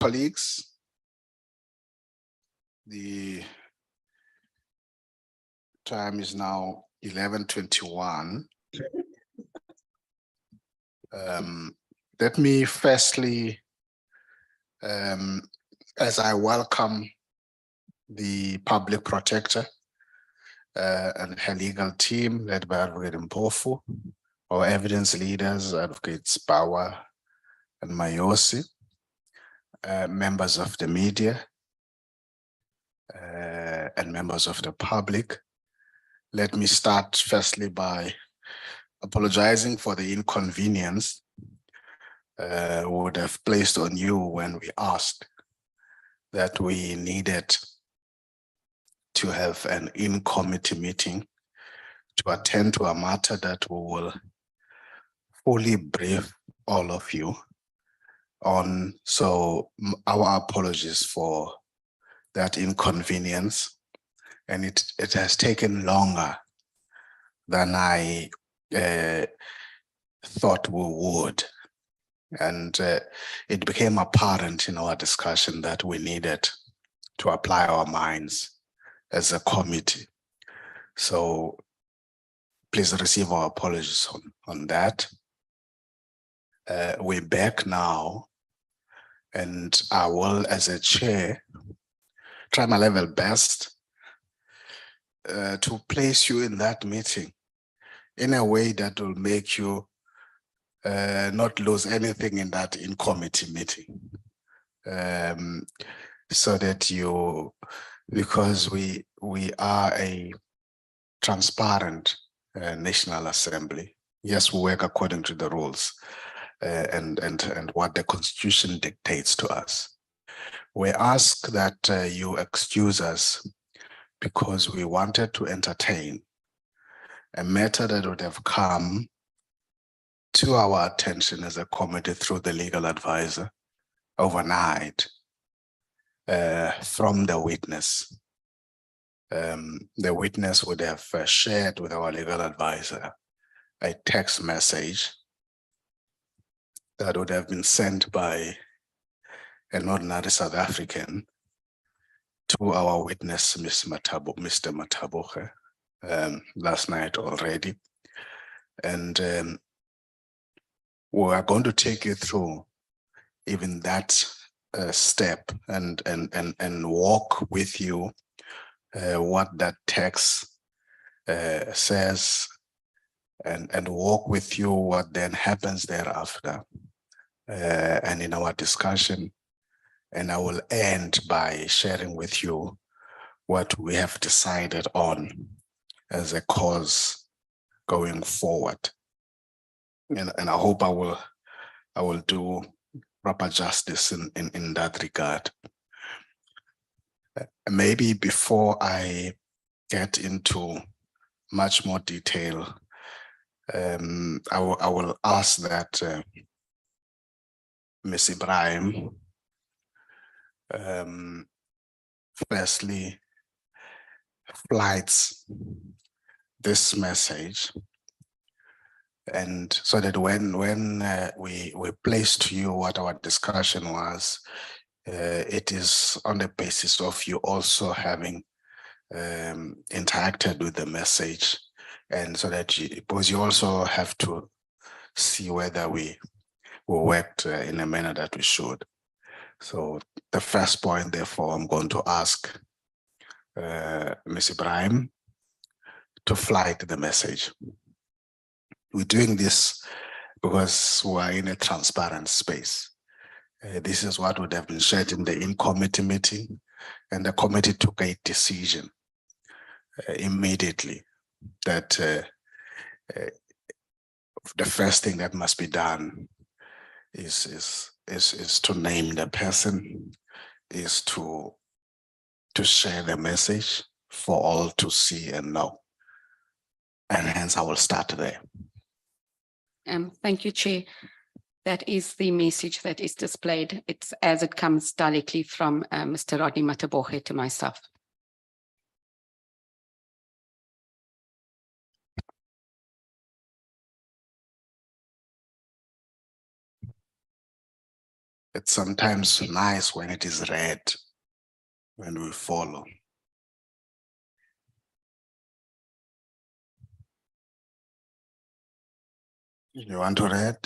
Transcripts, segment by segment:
colleagues, the time is now 11:21. Let me firstly, as I welcome the public protector and her legal team led by Advocate Mpofu, our evidence leaders, Advocates Bauer and Mayosi, members of the media, and members of the public. Let me start firstly by apologizing for the inconvenience we would have placed on you when we asked that we needed to have an in-committee meeting to attend to a matter that we will fully brief all of you on. So our apologies for that inconvenience, and it has taken longer than I thought we would. And it became apparent in our discussion that we needed to apply our minds as a committee. So please receive our apologies on that. We're back now, and I will, as a chair, try my level best to place you in that meeting in a way that will make you not lose anything in that in-committee meeting. So that you, because we are a transparent National Assembly. Yes, we work according to the rules and what the Constitution dictates to us. We ask that you excuse us because we wanted to entertain a matter that would have come to our attention as a committee through the legal advisor overnight from the witness. The witness would have shared with our legal advisor a text message that would have been sent by an ordinary South African to our witness, Mr. Mataboge, last night already. And we are going to take you through even that step and walk with you what that text says, and walk with you what then happens thereafter. And in our discussion, and I will end by sharing with you what we have decided on as a cause going forward. And I hope I will do proper justice in that regard. Maybe before I get into much more detail, I will ask that Ms. Ibrahim firstly flights this message, and so that when we place to you what our discussion was, it is on the basis of you also having interacted with the message, and so that because you also have to see whether we worked in a manner that we should. So the first point, therefore, I'm going to ask Ms. Ibrahim to flight the message. We're doing this because we're in a transparent space. This is what would have been shared in the in-committee meeting, and the committee took a decision immediately that the first thing that must be done is to name the person, is to share the message for all to see and know. And hence I will start there. Thank you, Chair. That is the message that is displayed. It's as it comes directly from Mr. Rodney Mataboge to myself. It's sometimes nice when it is read, when we follow. You want to read?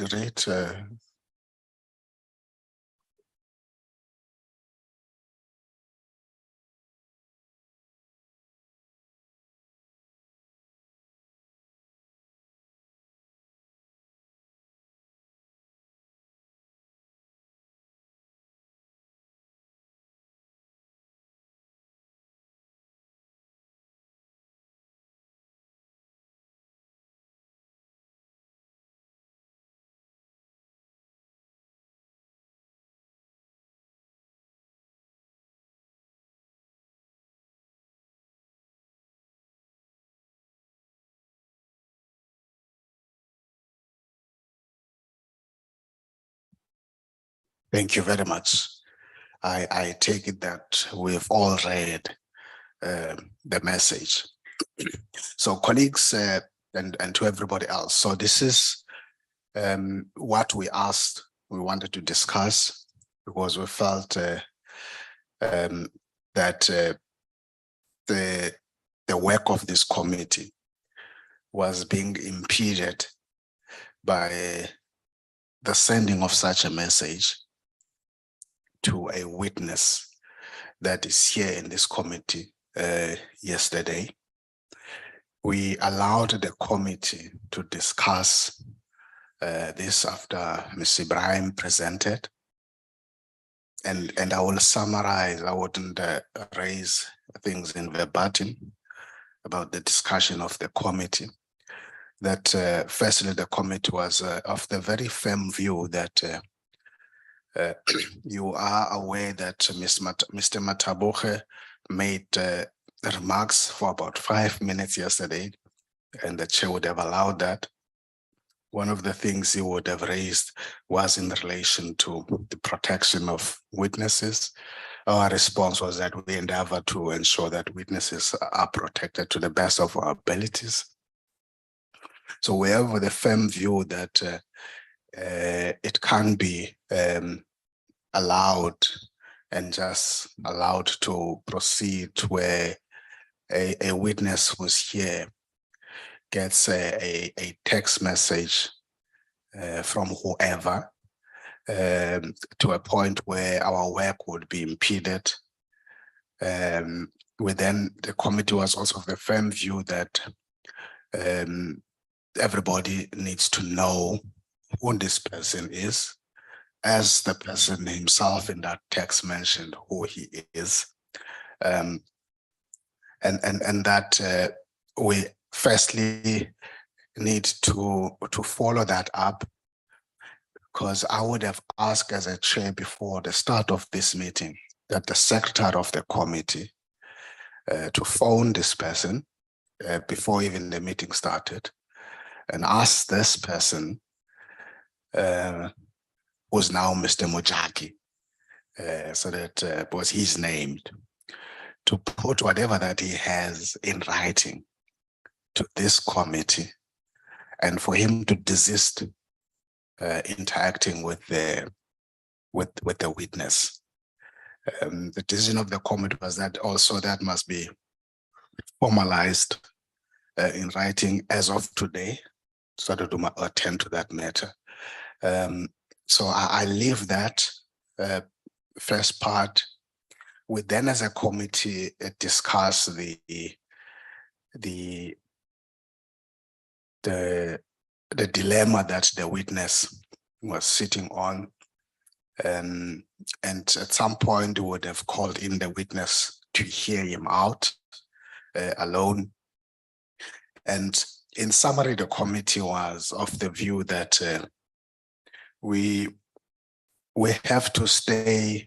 Thank you very much. I take it that we've all read the message. So colleagues and to everybody else. So this is what we asked, we wanted to discuss, because we felt that the work of this committee was being impeded by the sending of such a message to a witness that is here in this committee yesterday. We allowed the committee to discuss this after Ms. Ibrahim presented. And I will summarize, I wouldn't raise things in verbatim about the discussion of the committee. That firstly, the committee was of the very firm view that you are aware that Mr. Mataboge made remarks for about 5 minutes yesterday, and the chair would have allowed that. One of the things he would have raised was in relation to the protection of witnesses. Our response was that we endeavor to ensure that witnesses are protected to the best of our abilities. So we have the firm view that it can be allowed and just allowed to proceed where a witness who's here gets a text message from whoever to a point where our work would be impeded. Within the committee was also of the firm view that everybody needs to know who this person is, as the person himself in that text mentioned who he is. And that we firstly need to follow that up, because I would have asked as a chair before the start of this meeting that the secretary of the committee to phone this person before even the meeting started and ask this person, who's now Mr. Mojaki, so that was his name, to put whatever that he has in writing to this committee, and for him to desist interacting with the witness. The decision of the committee was that also that must be formalized in writing as of today, so that we attend to that matter. So I leave that first part. We then, as a committee, discuss the dilemma that the witness was sitting on, and at some point we would have called in the witness to hear him out alone. And in summary, the committee was of the view that we have to stay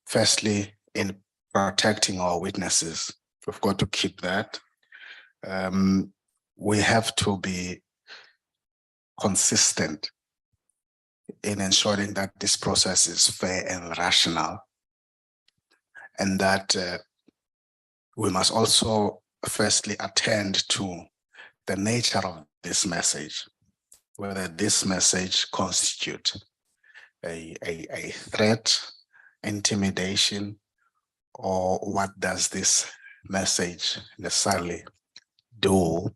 firstly in protecting our witnesses. We've got to keep that. We have to be consistent in ensuring that this process is fair and rational, and that we must also firstly attend to the nature of this message, whether this message constitutes a threat, intimidation, or what does this message necessarily do?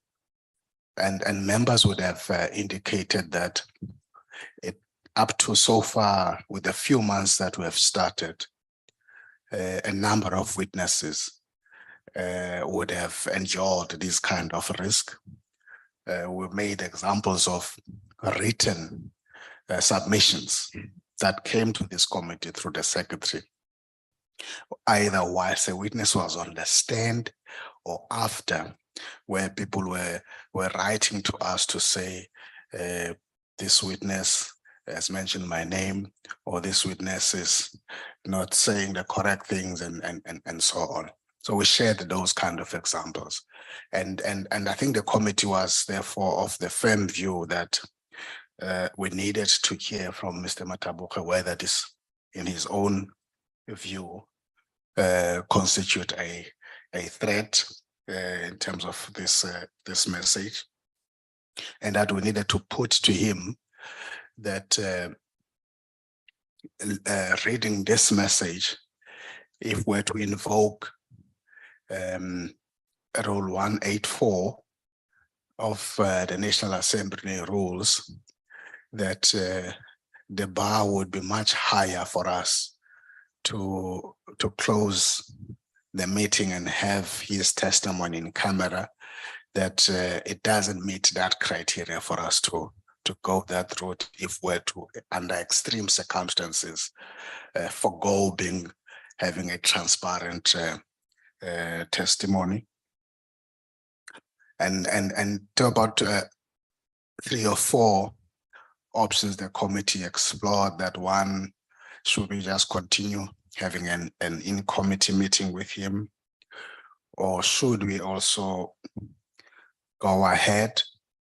And members would have indicated that it up to so far, with the few months that we have started, a number of witnesses would have endured this kind of risk. We made examples of written submissions that came to this committee through the secretary, either whilst a witness was on the stand or after, where people were writing to us to say, this witness has mentioned my name, or this witness is not saying the correct things, and so on. So we shared those kind of examples. And I think the committee was therefore of the firm view that we needed to hear from Mr. Mataboge whether this, in his own view, constitute a threat in terms of this message, and that we needed to put to him that reading this message, if we're to invoke Rule 184 of the National Assembly rules, that the bar would be much higher for us to close the meeting and have his testimony in camera, that it doesn't meet that criteria for us to go that route if we're to, under extreme circumstances, forgo having a transparent testimony. And to about 3 or 4 options the committee explored, that one, should we just continue having an in-committee meeting with him, or should we also go ahead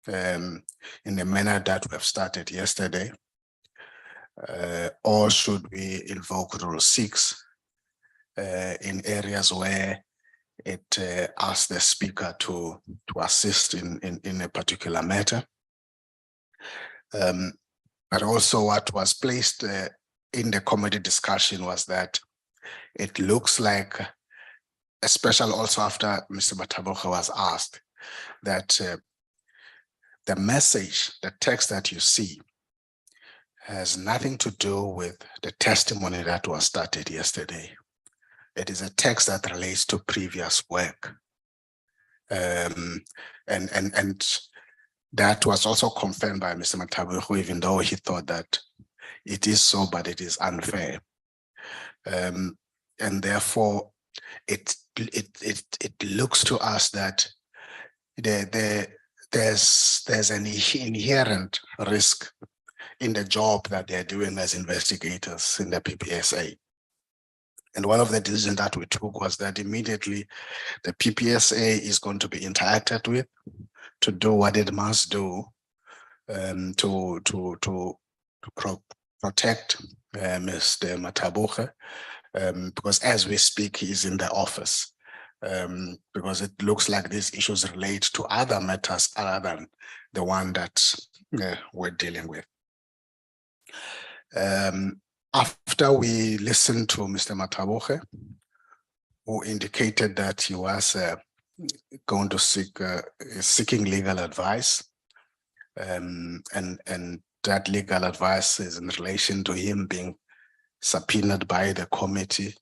in the manner that we have started yesterday, or should we invoke Rule 6 in areas where it asks the speaker to assist in a particular matter. But also what was placed in the committee discussion was that it looks like, especially also after Mr. Mataboge was asked, that the message, the text that you see, has nothing to do with the testimony that was started yesterday. It is a text that relates to previous work. And that was also confirmed by Mr. Mataboge, even though he thought that it is so, but it is unfair. And therefore, it looks to us that there's an inherent risk in the job that they're doing as investigators in the PPSA. And one of the decisions that we took was that immediately the PPSA is going to be interacted with to do what it must do to protect Mr. Mataboge, because as we speak, he's in the office, because it looks like these issues relate to other matters other than the one that we're dealing with. After we listened to Mr. Mataboge, who indicated that he was going to seeking legal advice, and that legal advice is in relation to him being subpoenaed by the committee,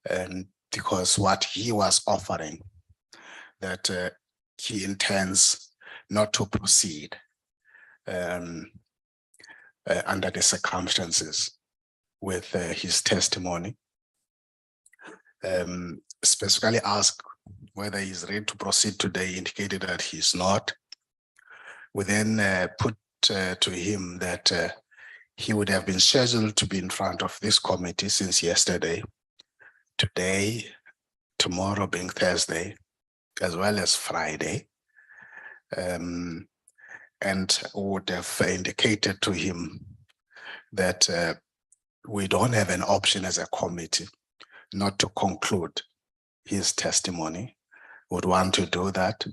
and because what he was offering, that he intends not to proceed under the circumstances with his testimony. Specifically asked whether he's ready to proceed today, indicated that he's not. We then put to him that he would have been scheduled to be in front of this committee since yesterday, today, tomorrow being Thursday, as well as Friday, and would have indicated to him that we don't have an option as a committee not to conclude his testimony, would want to do that.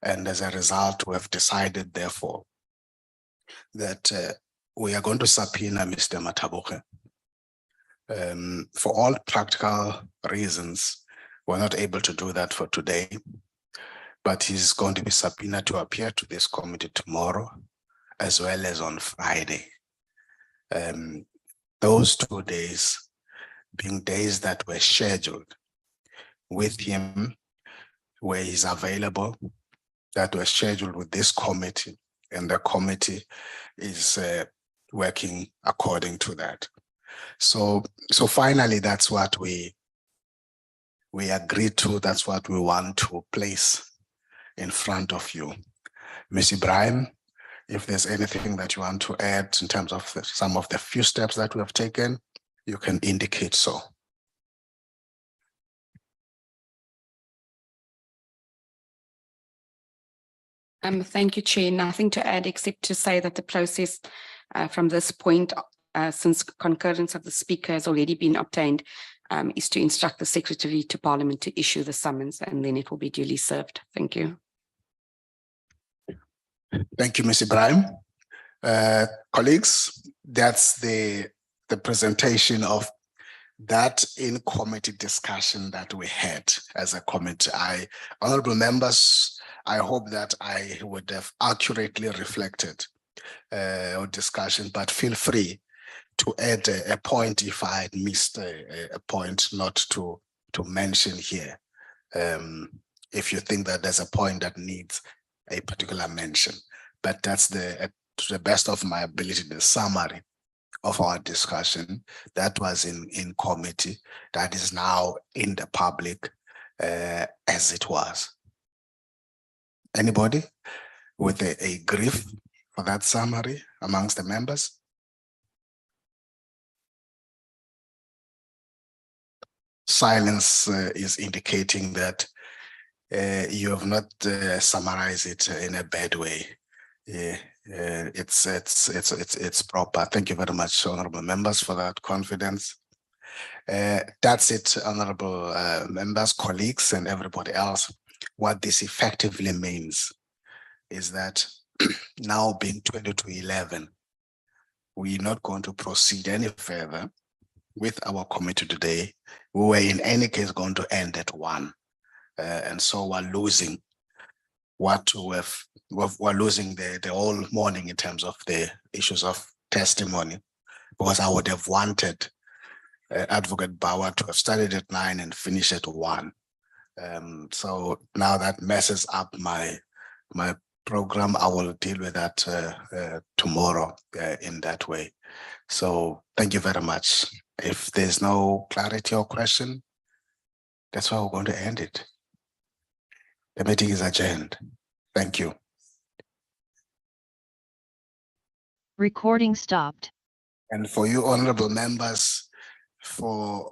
And as a result, we have decided, therefore, that we are going to subpoena Mr. Mataboge. For all practical reasons, we're not able to do that for today, but he's going to be subpoenaed to appear to this committee tomorrow, as well as on Friday. Those 2 days being days that were scheduled with him, where he's available, that were scheduled with this committee, and the committee is working according to that. So finally, that's what we agreed to. That's what we want to place in front of you. Ms. Ibrahim, if there's anything that you want to add in terms of some of the few steps that we have taken, you can indicate so. Thank you, Chair. Nothing to add except to say that the process from this point, since concurrence of the Speaker has already been obtained, is to instruct the Secretary to Parliament to issue the summons, and then it will be duly served. Thank you. Thank you, Ms. Ibrahim. Colleagues, that's the presentation of that in-committee discussion that we had as a committee. Honorable members, I hope that I would have accurately reflected our discussion, but feel free to add a point if I had missed a point not to mention here. If you think that there's a point that needs a particular mention, but that's to the best of my ability, the summary of our discussion that was in committee, that is now in the public as it was. Anybody with a grief for that summary amongst the members? Silence is indicating that you have not summarized it in a bad way. It's proper. Thank you very much, honorable members, for that confidence. That's it, honorable members, colleagues, and everybody else. What this effectively means is that now being 20 to 11, we're not going to proceed any further with our committee today. We were in any case going to end at 1. And so we're losing what we're losing the whole morning in terms of the issues of testimony, because I would have wanted Advocate Bauer to have started at 9 and finish at 1. So now that messes up my program. I will deal with that tomorrow in that way. So thank you very much. If there's no clarity or question, that's why we're going to end it. The meeting is adjourned. Thank you. Recording stopped. And for you honorable members, to